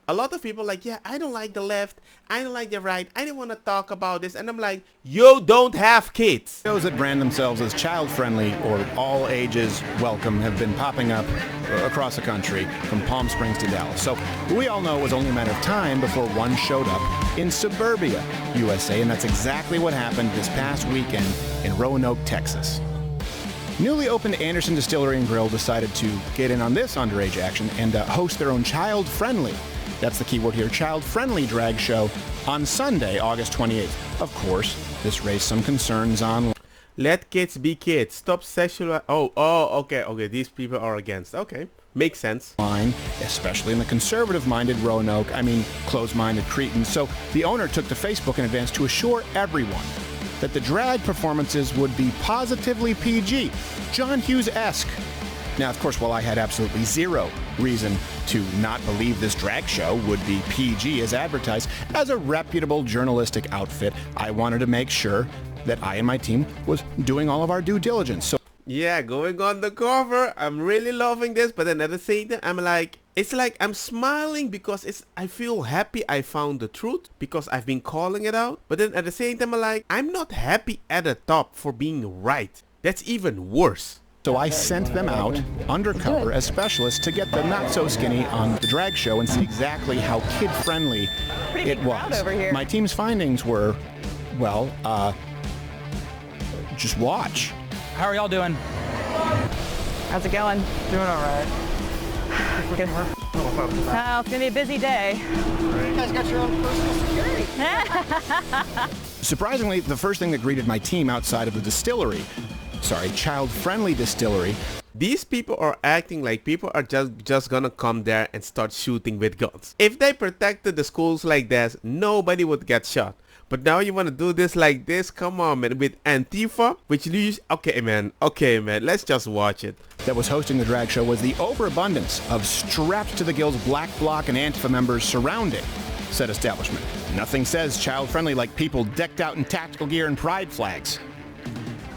a lot of people are like, yeah, I don't like the left, I don't like the right, I don't want to talk about this. And I'm like, you don't have kids. Shows that brand themselves as child-friendly or all ages welcome have been popping up across the country from Palm Springs to Dallas. So we all know it was only a matter of time before one showed up in suburbia, USA, and that's exactly what happened this past weekend in Roanoke, Texas. Newly opened Anderson Distillery and Grill decided to get in on this underage action and host their own child-friendly, that's the key word here, child-friendly drag show on Sunday, August 28th. Of course, this raised some concerns on... Let kids be kids. Stop sexual... Okay, these people are against. Okay, makes sense. Line, especially in the conservative-minded Roanoke, closed-minded Cretans. So the owner took to Facebook in advance to assure everyone that the drag performances would be positively PG, John Hughes-esque. Now, of course, while I had absolutely zero reason to not believe this drag show would be PG as advertised, as a reputable journalistic outfit, I wanted to make sure that I and my team was doing all of our due diligence. So yeah, going on the cover, I'm really loving this, but then at the same time, I'm like, it's like I'm smiling because I feel happy I found the truth because I've been calling it out. But then at the same time, I'm like, I'm not happy at the top for being right. That's even worse. So I sent them out undercover as specialists to get the not-so-skinny on the drag show and see exactly how kid-friendly it was. My team's findings were, well, just watch. How are y'all doing? How's it going? Doing all right. Oh, it's gonna be a busy day. You guys got your own personal security. Surprisingly, the first thing that greeted my team outside of the distillery, child-friendly distillery. These people are acting like people are just gonna come there and start shooting with guns. If they protected the schools like this, nobody would get shot. But now you want to do this like this? Come on, man. With Antifa, which you... Okay, man. Let's just watch it. That was hosting the drag show was the overabundance of strapped to the gills Black Bloc and Antifa members surrounding said establishment. Nothing says child-friendly like people decked out in tactical gear and pride flags.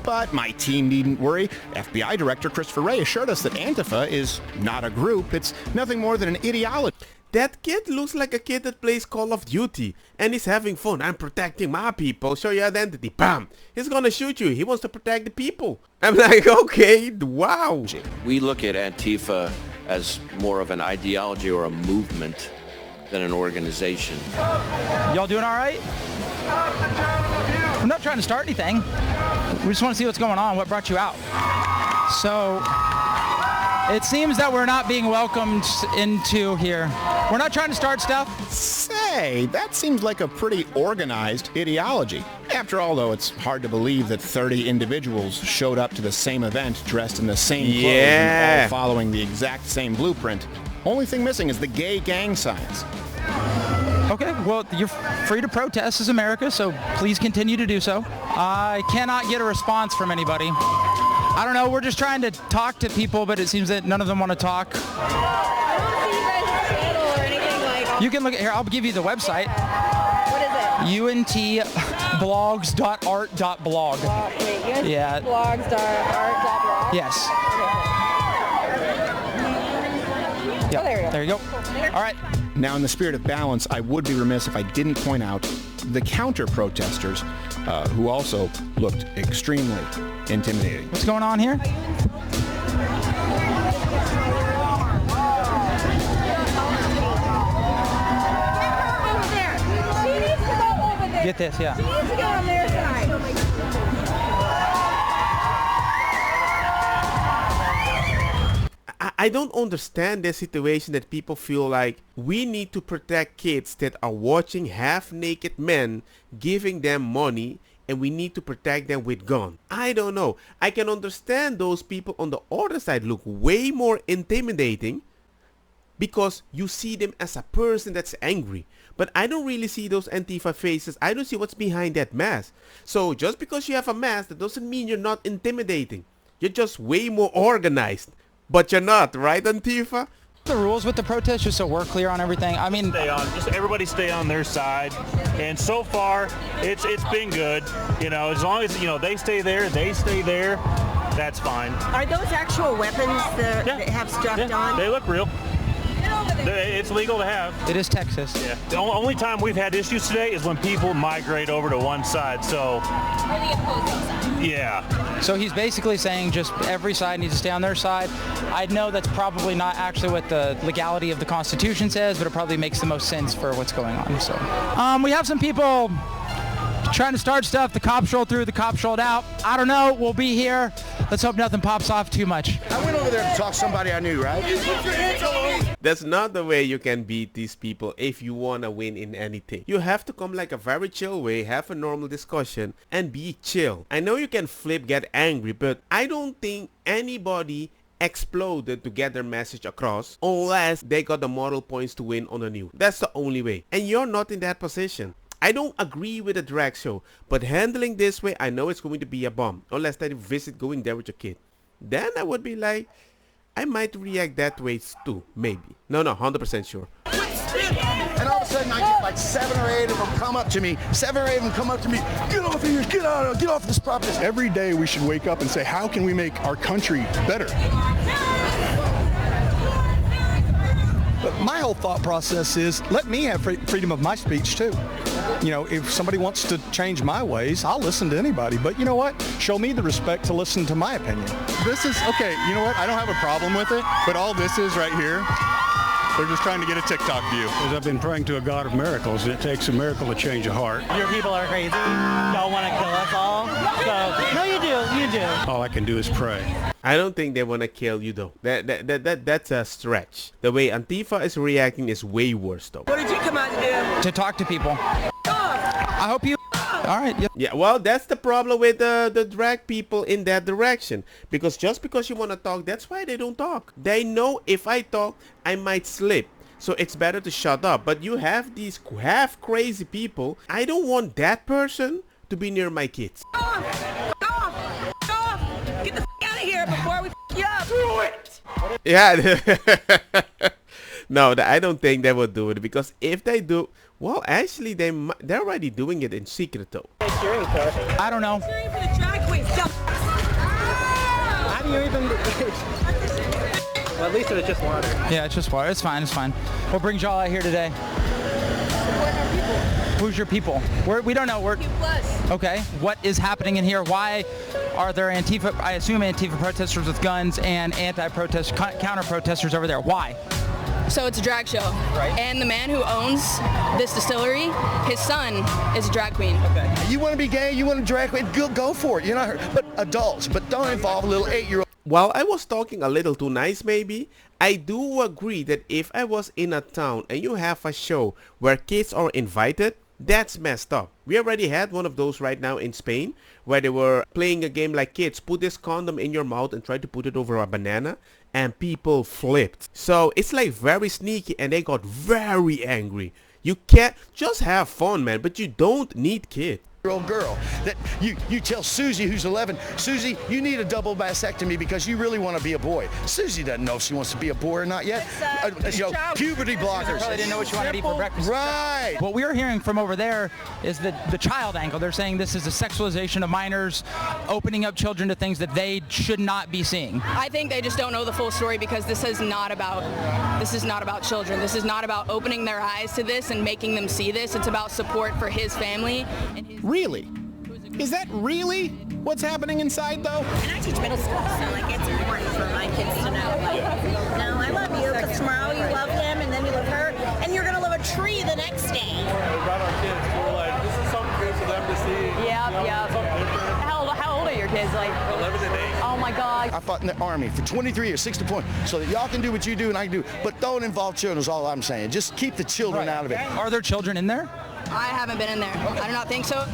But my team needn't worry. FBI Director Christopher Wray assured us that Antifa is not a group. It's nothing more than an ideology. That kid looks like a kid that plays Call of Duty and he's having fun. I'm protecting my people. Show your identity. Bam. He's gonna shoot you. He wants to protect the people. I'm like, okay, wow. We look at Antifa as more of an ideology or a movement than an organization. Y'all doing all right? We're not trying to start anything. We just want to see what's going on. What brought you out? So it seems that we're not being welcomed into here. We're not trying to start stuff. Say, that seems like a pretty organized ideology. After all, though, it's hard to believe that 30 individuals showed up to the same event dressed in the same clothes and all following the exact same blueprint. Only thing missing is the gay gang signs. Okay, well, you're free to protest. This is America, so please continue to do so. I cannot get a response from anybody. I don't know, we're just trying to talk to people, but it seems that none of them want to talk. I don't see you guys' channel or anything like... You can look at here, I'll give you the website. What is it? untblogs.art.blog. Yeah. Blogs.art.blog? Yes. Yeah. Oh, there you go. There you go. All right. Now, in the spirit of balance, I would be remiss if I didn't point out the counter-protesters who also looked extremely intimidating. What's going on here? Get this, yeah. She needs to go on their side. I don't understand the situation that people feel like we need to protect kids that are watching half-naked men giving them money and we need to protect them with guns. I don't know. I can understand those people on the other side look way more intimidating because you see them as a person that's angry. But I don't really see those Antifa faces. I don't see what's behind that mask. So just because you have a mask, that doesn't mean you're not intimidating. You're just way more organized. But you're not, right, Antifa? The rules with the protest, just so we're clear on everything. I mean, everybody stay on their side, and so far it's been good. You know, as long as they stay there, that's fine. Are those actual weapons that have strapped on? They look real. It's legal to have. It is Texas. Yeah. The only time we've had issues today is when people migrate over to one side. So. Or the opposing side. Yeah. So he's basically saying just every side needs to stay on their side. I know that's probably not actually what the legality of the Constitution says, but it probably makes the most sense for what's going on. So, we have some people trying to start stuff. The cops rolled through, the cops rolled out. I don't know. We'll be here. Let's hope nothing pops off too much. I went over there to talk to somebody I knew, right? That's not the way you can beat these people if you want to win in anything. You have to come like a very chill way, have a normal discussion, and be chill. I know you can flip, get angry, but I don't think anybody exploded to get their message across unless they got the moral points to win on a new. That's the only way. And you're not in that position. I don't agree with the drag show, but handling this way, I know it's going to be a bomb. Unless they visit going there with your kid. Then I would be like, I might react that way too, maybe. No, 100% sure. And all of a sudden, I get like 7 or 8 of them come up to me. 7 or 8 of them come up to me. Get off of here. Get out. Get off this property. Every day we should wake up and say, how can we make our country better? But my whole thought process is, let me have freedom of my speech too. You know, if somebody wants to change my ways, I'll listen to anybody. But you know what? Show me the respect to listen to my opinion. This is, okay, you know what? I don't have a problem with it, but all this is right here, they're just trying to get a TikTok view. Because I've been praying to a God of miracles. It takes a miracle to change a heart. Your people are crazy. Y'all want to kill us all. So, no, you do. You do. All I can do is pray. I don't think they want to kill you though. That's a stretch. The way Antifa is reacting is way worse though. What did you come out to do? To talk to people. I hope you... All right. Yeah, well, that's the problem with the drag people in that direction. Because just because you want to talk, that's why they don't talk. They know if I talk, I might slip. So it's better to shut up. But you have these half crazy people. I don't want that person to be near my kids. Go off. Get the out of here before we you up. Do it. Yeah. No, I don't think they will do it. Because if they do... Well, actually, they're already doing it in secret, though. I don't know. Cheering for the drag queens. How do you even... Well, at least it was just water. Yeah, it's just water. It's fine. It's fine. What brings y'all out here today? Who's your people? We don't know. Okay. What is happening in here? Why are there Antifa, I assume Antifa protesters with guns and anti-protest, counter-protesters over there? Why? So it's a drag show. Right. And the man who owns this distillery, his son is a drag queen. Okay. You want to be gay, you want to drag queen, go for it. You're not hurt. But adults, but don't involve a little 8-year-old. While I was talking a little too nice maybe, I do agree that if I was in a town and you have a show where kids are invited, that's messed up. We already had one of those right now in Spain where they were playing a game like kids. Put this condom in your mouth and try to put it over a banana. And people flipped. So it's like very sneaky and they got very angry. You can't just have fun, man, but you don't need kids. Old girl that you tell Susie who's 11, Susie, you need a double vasectomy because you really want to be a boy. Susie doesn't know if she wants to be a boy or not yet. Puberty blockers. Probably didn't know what you wanted to eat for breakfast. Right. What we are hearing from over there is the child angle. They're saying this is a sexualization of minors, opening up children to things that they should not be seeing. I think they just don't know the full story because this is not about children. This is not about opening their eyes to this and making them see this. It's about support for his family and his... Really? Is that really what's happening inside, though? And I teach middle school, so like it's important for my kids to know. Like, no, I love you, because tomorrow you love him, and then you love her, and you're gonna love a tree the next day. About our kids, we're like, this is something good for them to see. Yep. How old are your kids? Like 11 and 8. Oh my God. I fought in the Army for 23 years, 6 deployments, so that y'all can do what you do and I can do. But don't involve children is all I'm saying. Just keep the children out of it. Are there children in there? I haven't been in there. I do not think so.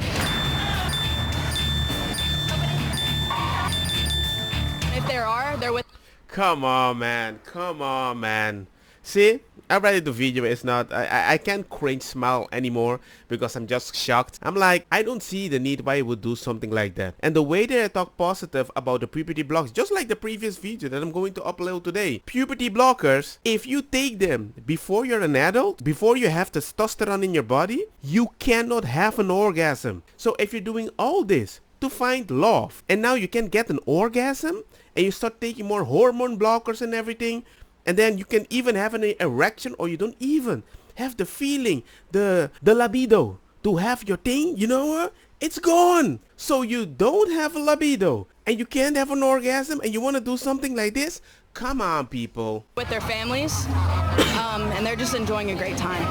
If there are, they're with... Come on, man. See? Already the video is not, I can't cringe smile anymore because I'm just shocked. I'm like, I don't see the need why I would do something like that. And the way that I talk positive about the puberty blocks, just like the previous video that I'm going to upload today. Puberty blockers, if you take them before you're an adult, before you have testosterone in your body, you cannot have an orgasm. So if you're doing all this to find love, and now you can get an orgasm, and you start taking more hormone blockers and everything, And then you can even have an erection, or you don't even have the feeling, the libido to have your thing, you know, it's gone. So you don't have a libido and you can't have an orgasm and you want to do something like this? Come on, people. With their families, and they're just enjoying a great time.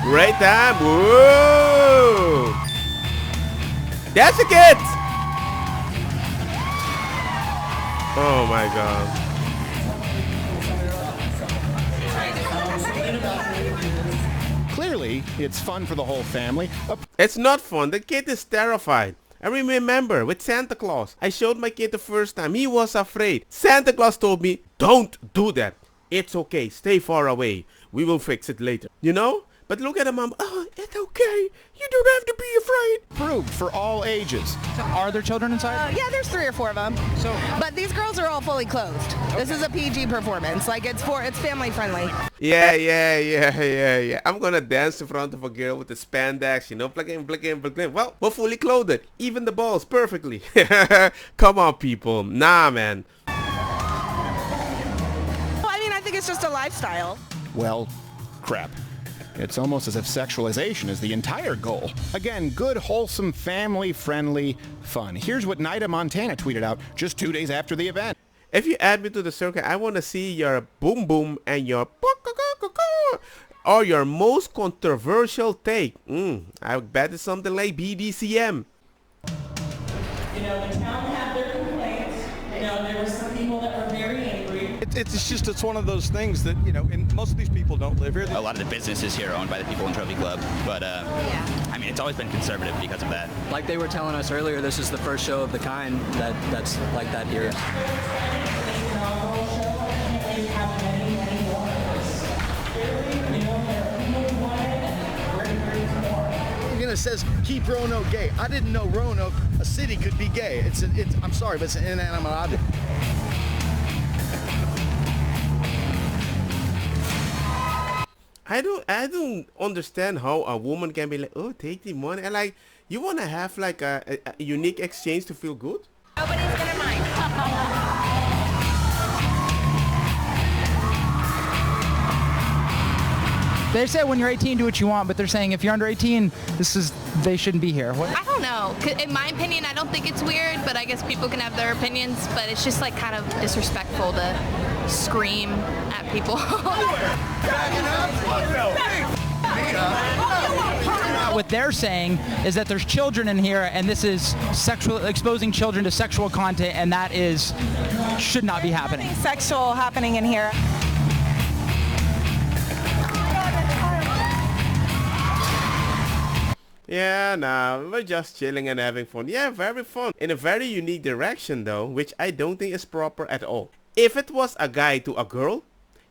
Great time. Whoa! That's a kid. Oh my God. Clearly, it's fun for the whole family. It's not fun. The kid is terrified. I remember with Santa Claus, I showed my kid the first time. He was afraid. Santa Claus told me, don't do that. It's okay. Stay far away. We will fix it later. You know? But look at the mom. Oh, it's okay. You don't have to be afraid. Approved for all ages. Are there children inside? Yeah, there's 3 or 4 of them. So, but these girls are all fully clothed. Okay. This is a PG performance. Like it's family friendly. Yeah. I'm gonna dance in front of a girl with the spandex, you know, plug in. Well, we're fully clothed. Even the balls perfectly. Come on, people. Nah, man. Well, I mean, I think it's just a lifestyle. Well, crap. It's almost as if sexualization is the entire goal. Again, good, wholesome, family-friendly fun. Here's what Nida Montana tweeted out just 2 days after the event. If you add me to the circle, I want to see your boom boom and your or your most controversial take. I bet it's something like BDCM. You know, the town had their complaints. You know, there were some people that were very angry. It's one of those things that, you know, and most of these people don't live here. A lot of the businesses here are owned by the people in Trophy Club, but I mean, it's always been conservative because of that. Like they were telling us earlier, this is the first show of the kind that's like that here. It says keep Roanoke gay. I didn't know Roanoke, a city, could be gay. I'm sorry, but it's an inanimate object. I don't understand how a woman can be like, oh, take the money, and like, you want to have like a unique exchange to feel good? Nobody's gonna mind. They say when you're 18, do what you want, but they're saying if you're under 18, they shouldn't be here. What? I don't know. In my opinion, I don't think it's weird, but I guess people can have their opinions, but it's just like kind of disrespectful to scream at people. What they're saying is that there's children in here, and this is exposing children to sexual content, and that should not be happening. Nothing sexual happening in here. Yeah, nah, we're just chilling and having fun. Yeah, very fun. In a very unique direction though, which I don't think is proper at all. If it was a guy to a girl,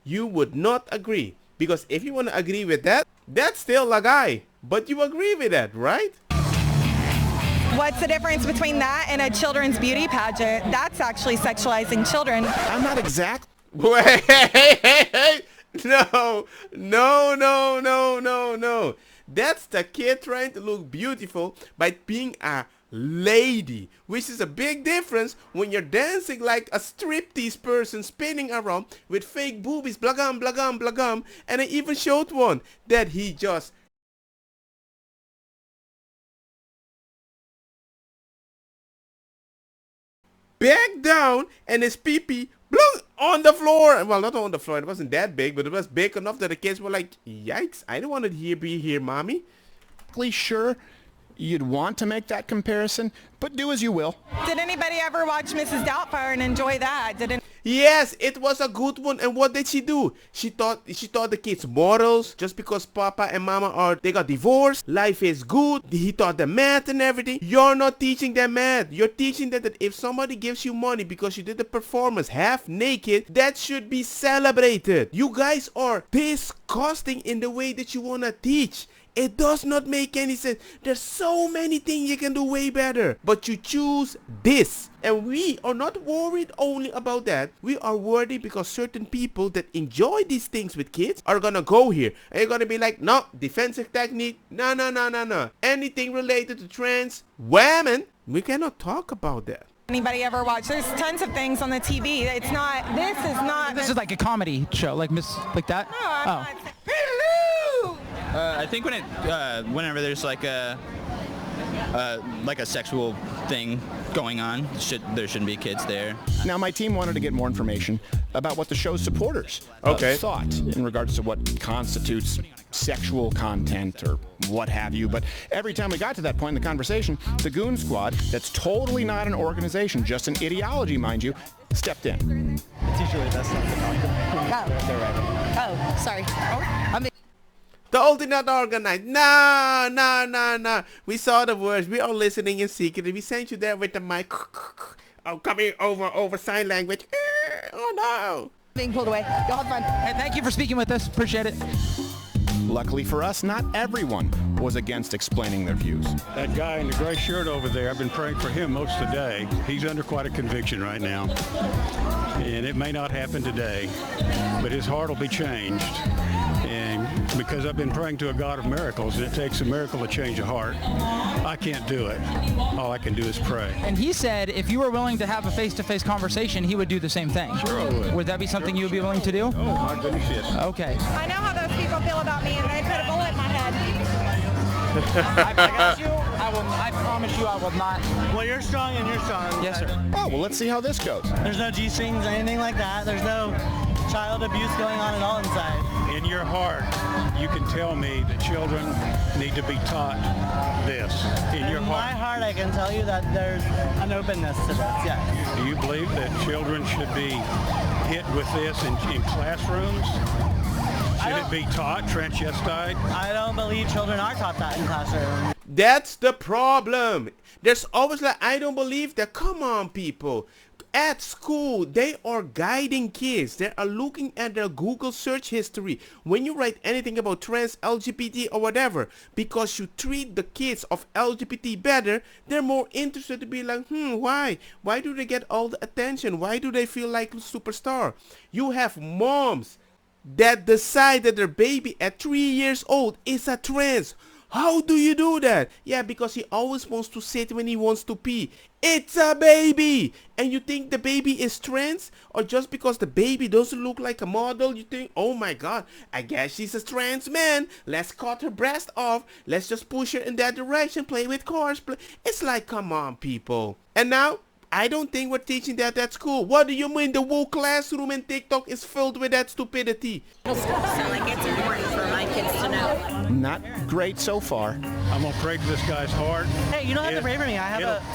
you would not agree. Because if you want to agree with that, that's still a guy. But you agree with that, right? What's the difference between that and a children's beauty pageant? That's actually sexualizing children. I'm not exact. Wait, no. That's the kid trying to look beautiful by being a lady, which is a big difference when you're dancing like a striptease person spinning around with fake boobies, blagam, and I even showed one that he just back down and his pee-pee on the floor. Well, not on the floor. It wasn't that big, but it was big enough that the kids were like, yikes, I don't want to be here, mommy. Sure, you'd want to make that comparison, but do as you will. Did anybody ever watch Mrs. Doubtfire and enjoy that? Yes, it was a good one. And what did she do? She taught the kids morals. Just because papa and mama they got divorced, life is good. He taught them math and everything. You're not teaching them math. You're teaching them that if somebody gives you money because you did the performance half naked, that should be celebrated. You guys are disgusting in the way that you want to teach. It does not make any sense. There's so many things you can do way better, but you choose this. And we are not worried only about that. We are worried because certain people that enjoy these things with kids are gonna go here. And you're gonna be like, no, defensive technique, no. Anything related to trans women, we cannot talk about that. anybody ever watch. There's tons of things on the TV. This is not. This is like a comedy show, like that? No, I'm not. I think whenever there's like a sexual thing going on, there shouldn't be kids there. Now, my team wanted to get more information about what the show's supporters thought in regards to what constitutes sexual content or what have you. But every time we got to that point in the conversation, the Goon Squad, that's totally not an organization, just an ideology, mind you, stepped in. It's usually that's not the topic. Oh, sorry. The all did not organize. No. We saw the words. We are listening in secret. We sent you there with the mic. Oh, coming over sign language. Oh no. Being pulled away. Y'all have fun. Hey, thank you for speaking with us. Appreciate it. Luckily for us, not everyone was against explaining their views. That guy in the gray shirt over there, I've been praying for him most of the day. He's under quite a conviction right now. And it may not happen today, but his heart will be changed. And because I've been praying to a God of miracles, it takes a miracle to change a heart. I can't do it. All I can do is pray. And he said if you were willing to have a face-to-face conversation, he would do the same thing. Sure I would. Would that be something you would be willing to do? Oh, my goodness, yes. Okay. I know how those people feel about me, and they put a bullet in my head. I got you. I promise you I will not. Well, you're strong and you're strong. Yes, sir. Oh, well, let's see how this goes. There's no G-strings or anything like that. There's no child abuse going on at all inside. In your heart, you can tell me that children need to be taught this. In your In my heart, I can tell you that there's an openness to this, yes. Do you believe that children should be hit with this in classrooms? Should it be taught, transvestite? I don't believe children are taught that in classrooms. That's the problem. There's always like, I don't believe that. Come on, people. At school, they are guiding kids. They are looking at their Google search history when you write anything about trans, LGBT, or whatever. Because you treat the kids of LGBT better, they're more interested to be like, why? Why do they get all the attention? Why do they feel like a superstar? You have moms that decide that their baby at 3 years old is a trans. How do you do that? Yeah, because he always wants to sit when he wants to pee. It's a baby! And you think the baby is trans? Or just because the baby doesn't look like a model, you think, oh my god, I guess she's a trans man. Let's cut her breast off. Let's just push her in that direction. Play with cars. It's like, come on, people. And now, I don't think we're teaching that at school. What do you mean the whole classroom in TikTok is filled with that stupidity? So like it's important for my kids to know. Not great so far. I'm going to pray for this guy's heart. Hey, you don't have to pray for me.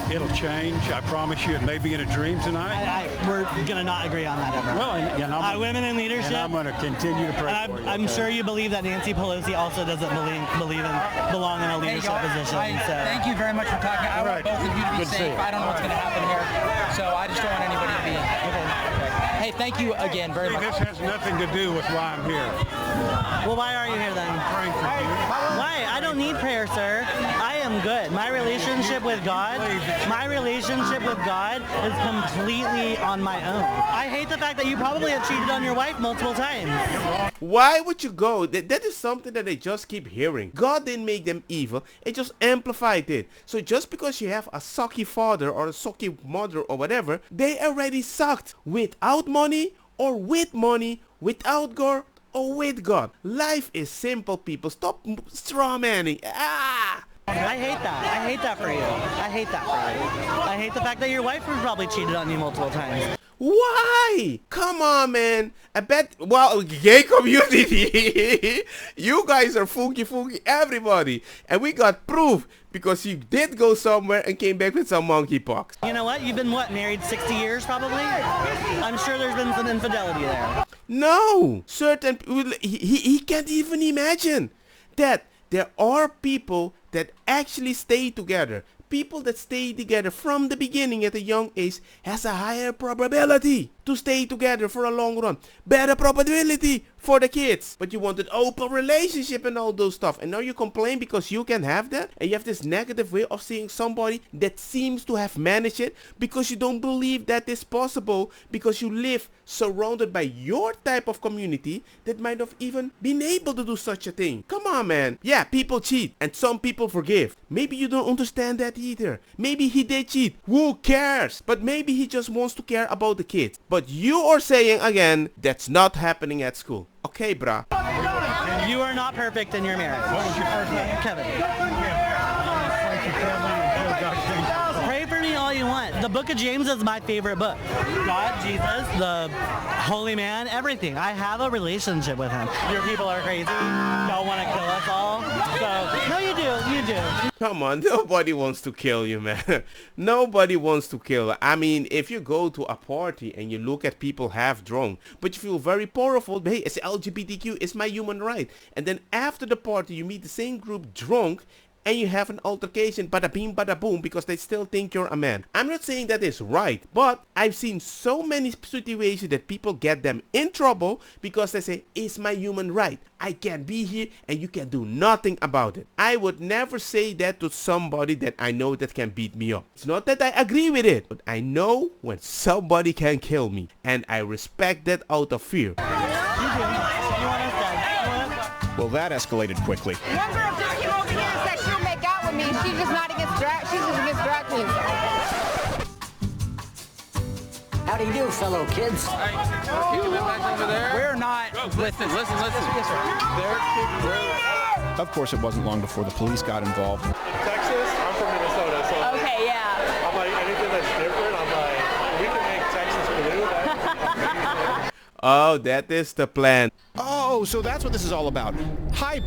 It'll change. I promise you. It may be in a dream tonight. We're going to not agree on that ever. Well, women in leadership. And I'm going to continue to pray for you. I'm sure you believe that Nancy Pelosi also doesn't belong in a leadership position. Thank you very much for talking. I want both of you to be safe. I don't know what's going to happen here. So I just don't want anybody to be Hey, thank you again very much. This has nothing to do with why I'm here. Well, why are you here then? Praying for you. Why? I don't need prayer, sir. I am good. My relationship with God is completely on my own. I hate the fact that you probably have cheated on your wife multiple times. Why would you go? That is something that they just keep hearing. God didn't make them evil. It just amplified it. So just because you have a sucky father or a sucky mother or whatever, they already sucked without money or with money, without God or with God. Life is simple, people. Stop straw manning. I hate that. I hate that for you. I hate that for you. I hate the fact that your wife was probably cheated on you multiple times. Why? Come on, man. I bet, well, gay community, you guys are funky, everybody. And we got proof because you did go somewhere and came back with some monkeypox. You know what? You've been, married 60 years probably? I'm sure there's been some infidelity there. No. Certain, he can't even imagine that there are people that actually stay together. People that stay together from the beginning at a young age has a higher probability to stay together for a long run. Better probability for the kids. But you want an open relationship and all those stuff. And now you complain because you can have that. And you have this negative way of seeing somebody that seems to have managed it because you don't believe that is possible because you live surrounded by your type of community that might have even been able to do such a thing. Come on, man. Yeah, people cheat and some people forgive. Maybe you don't understand that either. Maybe he did cheat. Who cares? But maybe he just wants to care about the kids. But you are saying again, that's not happening at school. Okay, bruh. You are not perfect in your marriage. What was your first name? Kevin. Pray for me all you want. The book of James is my favorite book. God, Jesus, the holy man, everything. I have a relationship with him. Your people are crazy. Y'all want to kill us all. So, no, you do. You do. Come on, nobody wants to kill you, man. Nobody wants to kill. I mean, if you go to a party and you look at people half drunk, but you feel very powerful, hey, it's LGBTQ, it's my human right. And then after the party, you meet the same group drunk, and you have an altercation, bada bing, bada boom, because they still think you're a man. I'm not saying that is right, but I've seen so many situations that people get them in trouble because they say, it's my human right. I can't be here and you can do nothing about it. I would never say that to somebody that I know that can beat me up. It's not that I agree with it, but I know when somebody can kill me, and I respect that out of fear. Well, that escalated quickly. One girl just came over here and said she'll make out with me. She's just not against drag. She's just against drag queens. How do you do, fellow kids? We're not. Listen. Of course, it wasn't long before the police got involved. Texas, I'm from Minnesota, so Okay, yeah. I'm like, anything that's different, I'm like, we can make Texas blue. Oh, that is the plan. Oh, so that's what this is all about. Hi,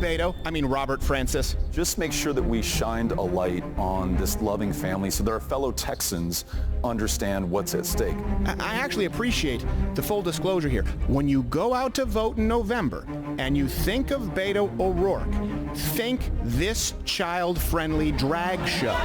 Robert Francis. Just make sure that we shined a light on this loving family so that our fellow Texans understand what's at stake. I actually appreciate the full disclosure here. When you go out to vote in November and you think of Beto O'Rourke, think this child-friendly drag show.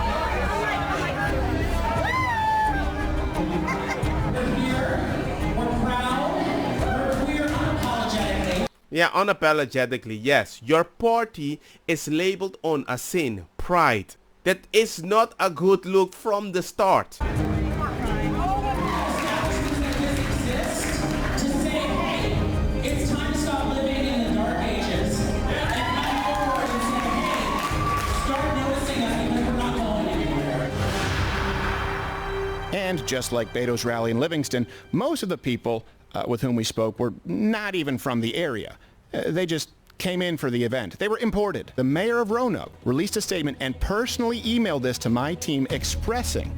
Yeah, unapologetically, yes. Your party is labeled on a sin, pride. That is not a good look from the start. And just like Beto's rally in Livingston, most of the people with whom we spoke were not even from the area. They just came in for the event. They were imported. The mayor of Roanoke released a statement and personally emailed this to my team expressing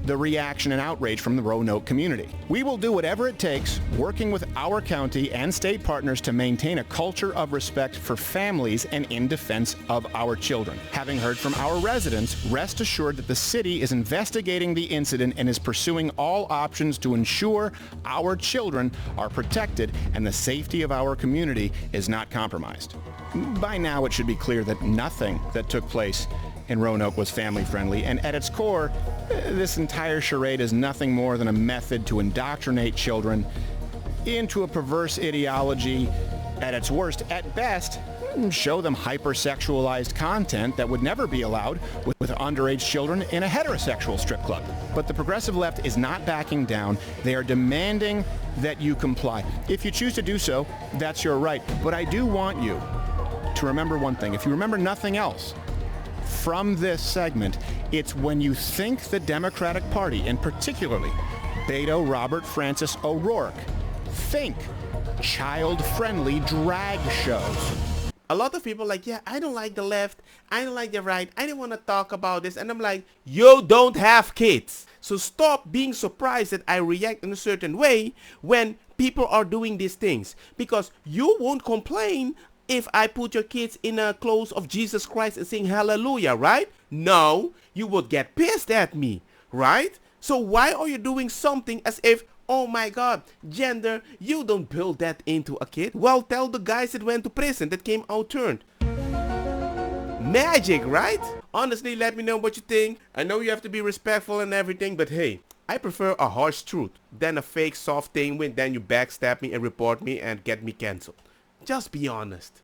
the reaction and outrage from the Roanoke community. We will do whatever it takes, working with our county and state partners to maintain a culture of respect for families and in defense of our children. Having heard from our residents, rest assured that the city is investigating the incident and is pursuing all options to ensure our children are protected and the safety of our community is not compromised. By now, it should be clear that nothing that took place in Roanoke was family-friendly, and at its core, this entire charade is nothing more than a method to indoctrinate children into a perverse ideology at its worst. At best, show them hypersexualized content that would never be allowed with underage children in a heterosexual strip club. But the progressive left is not backing down. They are demanding that you comply. If you choose to do so, that's your right. But I do want you to remember one thing. If you remember nothing else from this segment, it's when you think the Democratic Party, and particularly Beto Robert Francis O'Rourke, think child-friendly drag shows. A lot of people are like, yeah, I don't like the left, I don't like the right, I don't want to talk about this. And I'm like, you don't have kids. So stop being surprised that I react in a certain way when people are doing these things. Because you won't complain if I put your kids in a clothes of Jesus Christ and sing hallelujah, right? No, you would get pissed at me, right? So why are you doing something as if, oh my God, gender, you don't build that into a kid? Well, tell the guys that went to prison that came out turned. Magic, right? Honestly, let me know what you think. I know you have to be respectful and everything, but hey, I prefer a harsh truth than a fake soft thing when then you backstab me and report me and get me cancelled. Just be honest.